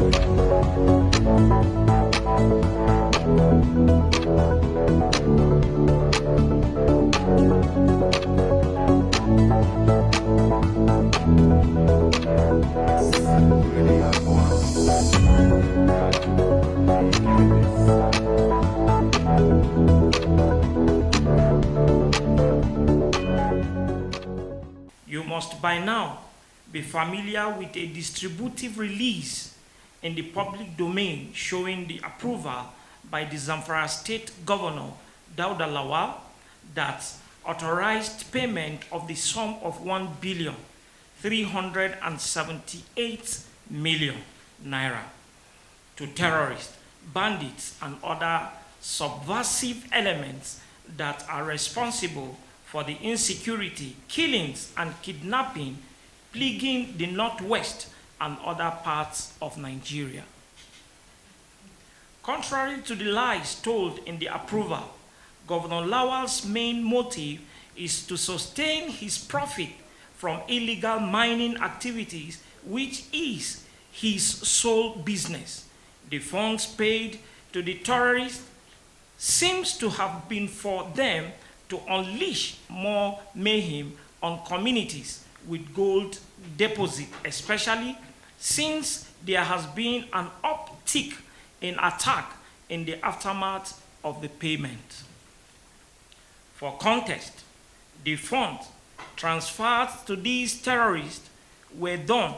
You must by now be familiar with a distributive release in the public domain showing the approval by the Zamfara State Governor Dauda Lawal that authorized payment of the sum of 1,378,000,000 naira to terrorists, bandits, and other subversive elements that are responsible for the insecurity, killings, and kidnapping plaguing the Northwest and other parts of Nigeria. Contrary to the lies told in the approval, Governor Lawal's main motive is to sustain his profit from illegal mining activities, which is his sole business. The funds paid to the terrorists seems to have been for them to unleash more mayhem on communities with gold deposit, especially since there has been an uptick in attack in the aftermath of the payment. For context, the funds transferred to these terrorists were done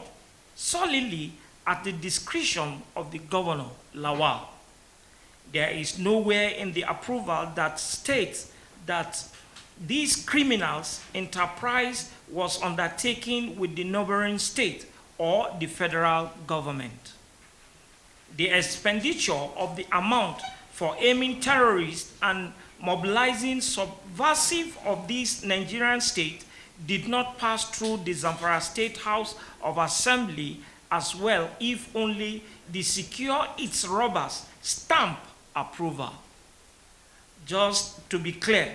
solely at the discretion of the Governor Lawal. There is nowhere in the approval that states that these criminals' enterprise was undertaken with the neighboring state or the federal government. The expenditure of the amount for aiming terrorists and mobilizing subversive of this Nigerian state did not pass through the Zamfara State House of Assembly as well, if only the secure its robbers stamp approval. Just to be clear,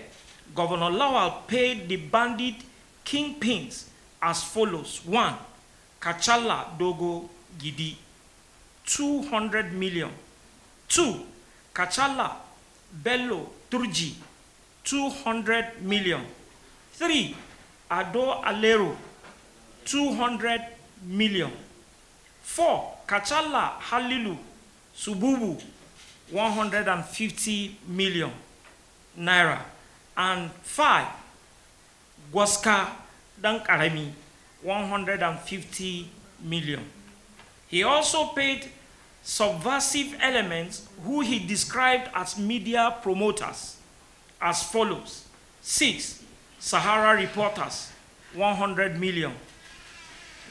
Governor Lawal paid the bandit kingpins as follows. 1. Kachala Dogo Gidi, 200 million. 2. Kachala Bello Turji, 200 million. 3. Ado Alero, 200 million. 4. Kachala Halilu Sububu, 150 million naira. And 5. Gwaska Dankaremi, 150 million. He also paid subversive elements who he described as media promoters as follows. 6. Sahara reporters, 100 million.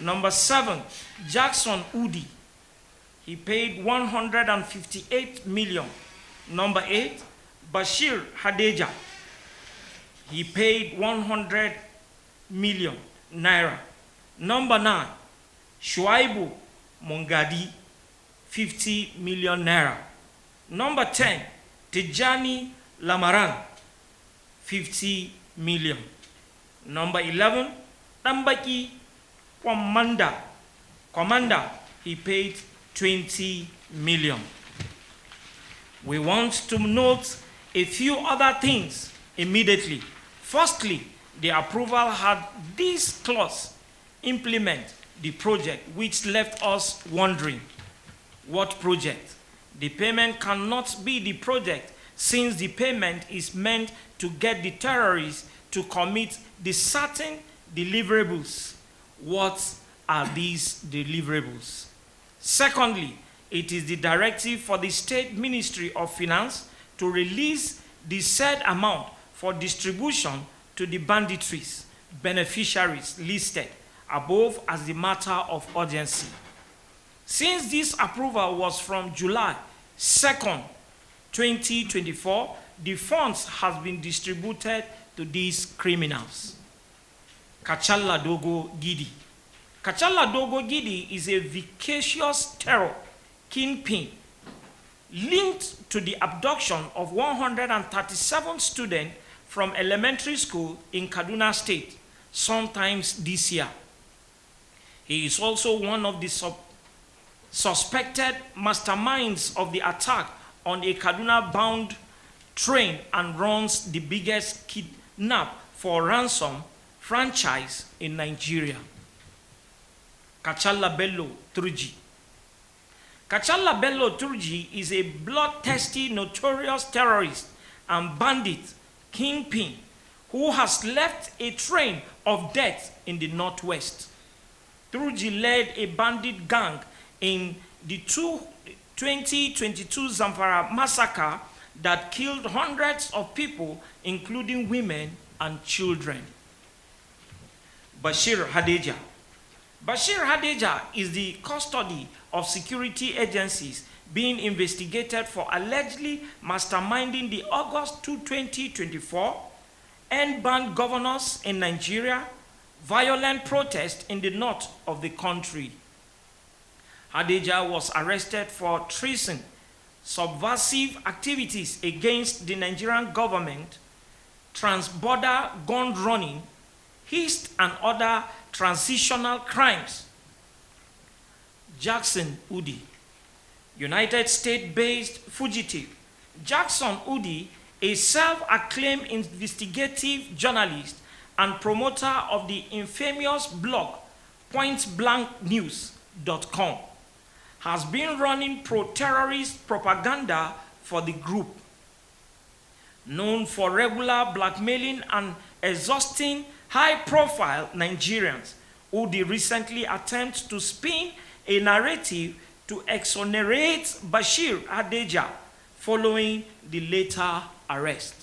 Number 7, Jackson Udi. He paid 158 million. Number 8, Bashir Hadeja. He paid 100 million naira. Number 9, Shuaibu Mongadi, 50 million naira. Number 10, Tijani Lamaran, 50 million. Number 11, Tambaki Commander, he paid 20 million. We want to note a few other things immediately. Firstly, the approval had this clause implement the project, which left us wondering, what project? The payment cannot be the project, since the payment is meant to get the terrorists to commit the certain deliverables. What are these deliverables? Secondly, it is the directive for the State Ministry of Finance to release the said amount for distribution to the banditries beneficiaries listed above as the matter of urgency. Since this approval was from July 2nd, 2024, the funds has been distributed to these criminals. Kachala Dogo Gidi. Kachala Dogo Gidi is a vicious terror kingpin linked to the abduction of 137 students from elementary school in Kaduna State, sometimes this year. He is also one of the suspected masterminds of the attack on a Kaduna-bound train and runs the biggest kidnap for ransom franchise in Nigeria. Kachala Bello Turji. Kachala Bello Turji is a bloodthirsty, notorious terrorist and bandit kingpin who has left a train of death in the northwest. Turji led a bandit gang in the 2022 Zamfara massacre that killed hundreds of people, including women and children. Bashir Hadeja. Bashir Hadeja is the custody of security agencies being investigated for allegedly masterminding the August 2, 2024 end-ban governors in Nigeria, violent protests in the north of the country. Hadeja was arrested for treason, subversive activities against the Nigerian government, trans-border gun running, heist and other transitional crimes. Jackson Udi, United States-based fugitive. Jackson Udi, a self-acclaimed investigative journalist and promoter of the infamous blog pointblanknews.com, has been running pro-terrorist propaganda for the group. Known for regular blackmailing and exhausting high-profile Nigerians, Udi recently attempted to spin a narrative to exonerate Bashir Hadeja following the later arrest.